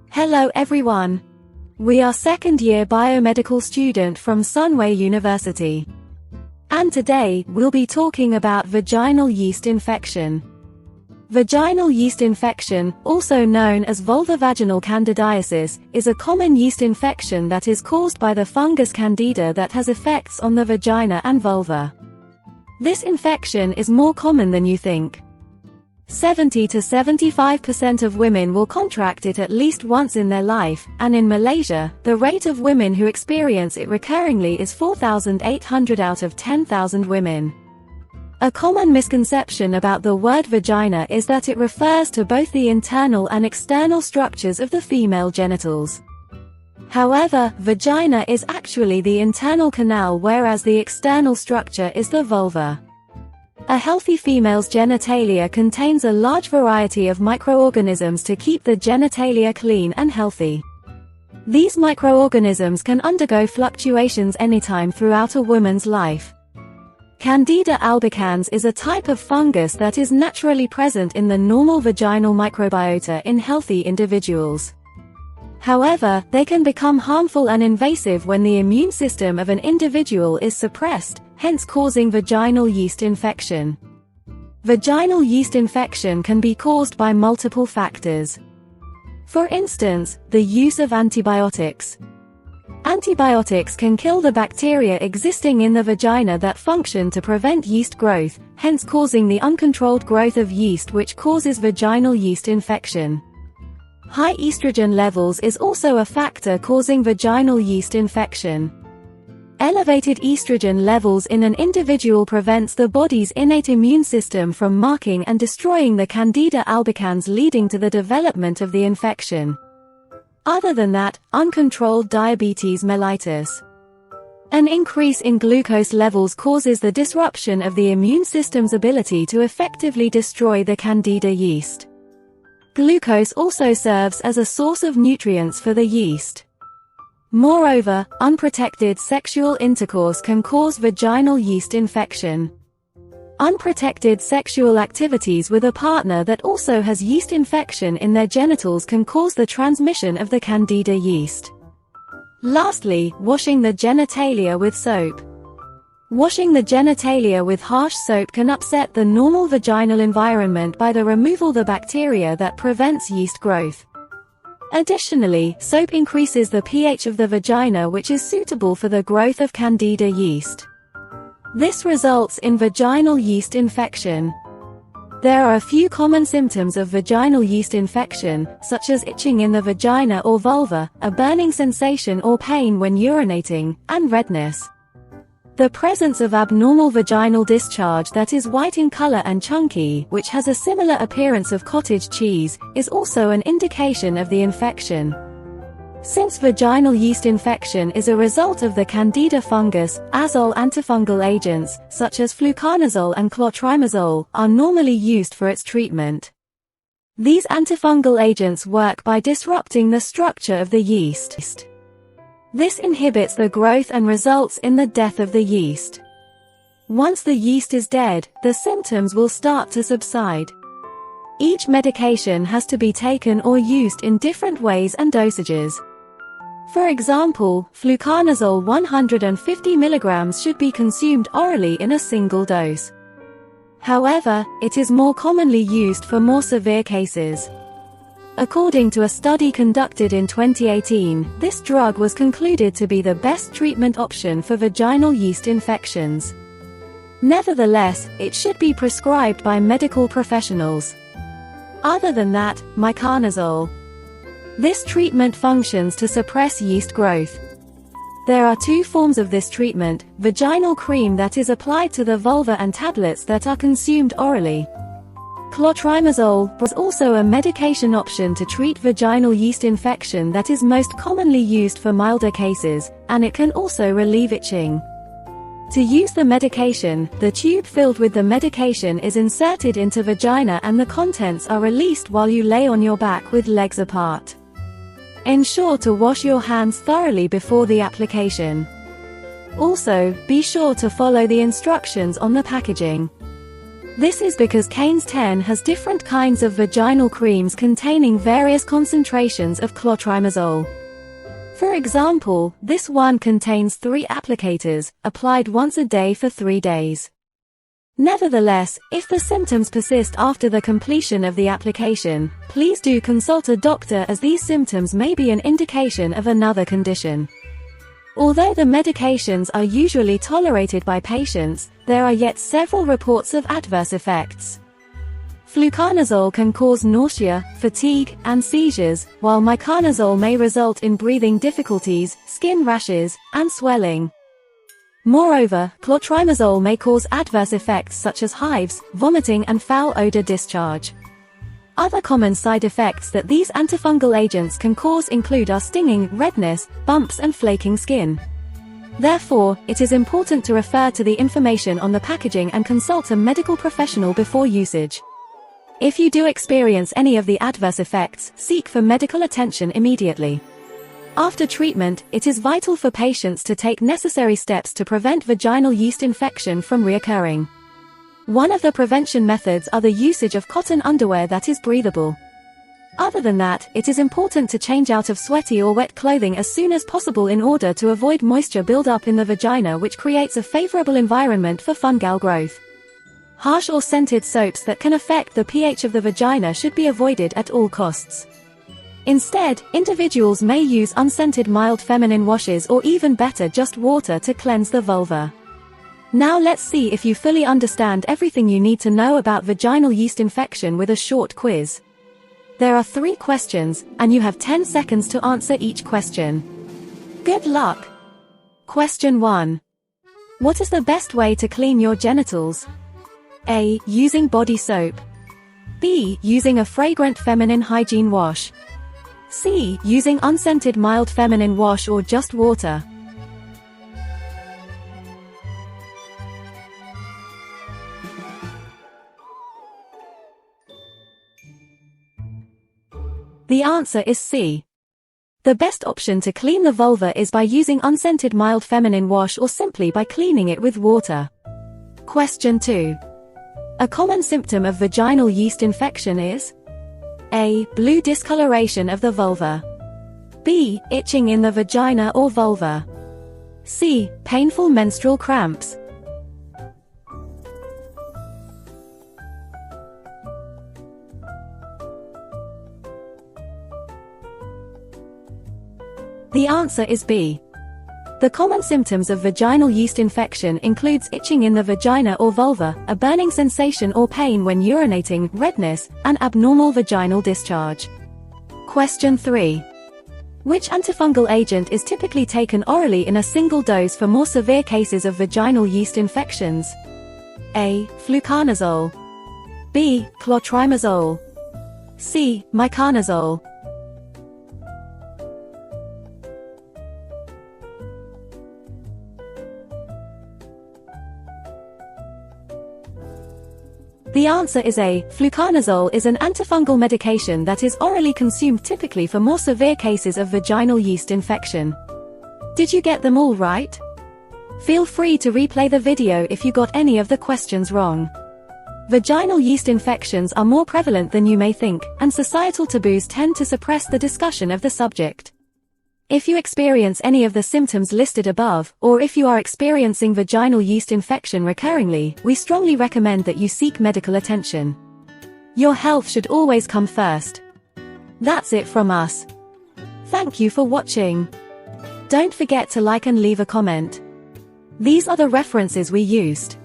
Hello everyone. We are second-year biomedical student from Sunway University. And today, we'll be talking about vaginal yeast infection. Vaginal yeast infection, also known as vulvovaginal candidiasis, is a common yeast infection that is caused by the fungus Candida that has effects on the vagina and vulva. This infection is more common than you think. 70 to 75% of women will contract it at least once in their life, and in Malaysia, the rate of women who experience it recurringly is 4,800 out of 10,000 women. A common misconception about the word vagina is that it refers to both the internal and external structures of the female genitals. However, vagina is actually the internal canal, whereas the external structure is the vulva. A healthy female's genitalia contains a large variety of microorganisms to keep the genitalia clean and healthy. These microorganisms can undergo fluctuations anytime throughout a woman's life. Candida albicans is a type of fungus that is naturally present in the normal vaginal microbiota in healthy individuals. However, they can become harmful and invasive when the immune system of an individual is suppressed, hence causing vaginal yeast infection. Vaginal yeast infection can be caused by multiple factors. For instance, the use of antibiotics. Antibiotics can kill the bacteria existing in the vagina that function to prevent yeast growth, hence causing the uncontrolled growth of yeast, which causes vaginal yeast infection. High estrogen levels is also a factor causing vaginal yeast infection. Elevated estrogen levels in an individual prevents the body's innate immune system from marking and destroying the Candida albicans, leading to the development of the infection. Other than that, uncontrolled diabetes mellitus. An increase in glucose levels causes the disruption of the immune system's ability to effectively destroy the Candida yeast. Glucose also serves as a source of nutrients for the yeast. Moreover, unprotected sexual intercourse can cause vaginal yeast infection. Unprotected sexual activities with a partner that also has yeast infection in their genitals can cause the transmission of the Candida yeast. Lastly, washing the genitalia with soap. Washing the genitalia with harsh soap can upset the normal vaginal environment by the removal of the bacteria that prevents yeast growth. Additionally, soap increases the pH of the vagina, which is suitable for the growth of Candida yeast. This results in vaginal yeast infection. There are a few common symptoms of vaginal yeast infection, such as itching in the vagina or vulva, a burning sensation or pain when urinating, and redness. The presence of abnormal vaginal discharge that is white in color and chunky, which has a similar appearance of cottage cheese, is also an indication of the infection. Since vaginal yeast infection is a result of the Candida fungus, azole antifungal agents, such as fluconazole and clotrimazole, are normally used for its treatment. These antifungal agents work by disrupting the structure of the yeast. This inhibits the growth and results in the death of the yeast. Once the yeast is dead, the symptoms will start to subside. Each medication has to be taken or used in different ways and dosages. For example, fluconazole 150 mg should be consumed orally in a single dose. However, it is more commonly used for more severe cases. According to a study conducted in 2018, this drug was concluded to be the best treatment option for vaginal yeast infections. Nevertheless, it should be prescribed by medical professionals. Other than that, miconazole. This treatment functions to suppress yeast growth. There are two forms of this treatment: vaginal cream that is applied to the vulva and tablets that are consumed orally. Clotrimazole is also a medication option to treat vaginal yeast infection that is most commonly used for milder cases, and it can also relieve itching. To use the medication, the tube filled with the medication is inserted into vagina and the contents are released while you lay on your back with legs apart. Ensure to wash your hands thoroughly before the application. Also, be sure to follow the instructions on the packaging. This is because Cane's 10 has different kinds of vaginal creams containing various concentrations of clotrimazole. For example, this one contains 3 applicators, applied once a day for 3 days. Nevertheless, if the symptoms persist after the completion of the application, please do consult a doctor, as these symptoms may be an indication of another condition. Although the medications are usually tolerated by patients, there are yet several reports of adverse effects. Fluconazole can cause nausea, fatigue, and seizures, while miconazole may result in breathing difficulties, skin rashes, and swelling. Moreover, clotrimazole may cause adverse effects such as hives, vomiting, and foul odor discharge. Other common side effects that these antifungal agents can cause include stinging, redness, bumps, and flaking skin. Therefore, it is important to refer to the information on the packaging and consult a medical professional before usage. If you do experience any of the adverse effects, seek for medical attention immediately. After treatment, it is vital for patients to take necessary steps to prevent vaginal yeast infection from reoccurring. One of the prevention methods are the usage of cotton underwear that is breathable. Other than that, it is important to change out of sweaty or wet clothing as soon as possible in order to avoid moisture buildup in the vagina, which creates a favorable environment for fungal growth. Harsh or scented soaps that can affect the pH of the vagina should be avoided at all costs. Instead, individuals may use unscented mild feminine washes, or even better, just water to cleanse the vulva. Now let's see if you fully understand everything you need to know about vaginal yeast infection with a short quiz. There are 3 questions, and you have 10 seconds to answer each question. Good luck! Question 1. What is the best way to clean your genitals? A. Using body soap. B. Using a fragrant feminine hygiene wash. C. Using unscented mild feminine wash or just water. The answer is C. The best option to clean the vulva is by using unscented mild feminine wash, or simply by cleaning it with water. Question 2. A common symptom of vaginal yeast infection is A. Blue discoloration of the vulva. B. Itching in the vagina or vulva. C. Painful menstrual cramps. The answer is B. The common symptoms of vaginal yeast infection includes itching in the vagina or vulva, a burning sensation or pain when urinating, redness, and abnormal vaginal discharge. Question 3. Which antifungal agent is typically taken orally in a single dose for more severe cases of vaginal yeast infections? A. Fluconazole. B. Clotrimazole. C. Miconazole. The answer is A. Fluconazole is an antifungal medication that is orally consumed typically for more severe cases of vaginal yeast infection. Did you get them all right? Feel free to replay the video if you got any of the questions wrong. Vaginal yeast infections are more prevalent than you may think, and societal taboos tend to suppress the discussion of the subject. If you experience any of the symptoms listed above, or if you are experiencing vaginal yeast infection recurringly, we strongly recommend that you seek medical attention. Your health should always come first. That's it from us. Thank you for watching. Don't forget to like and leave a comment. These are the references we used.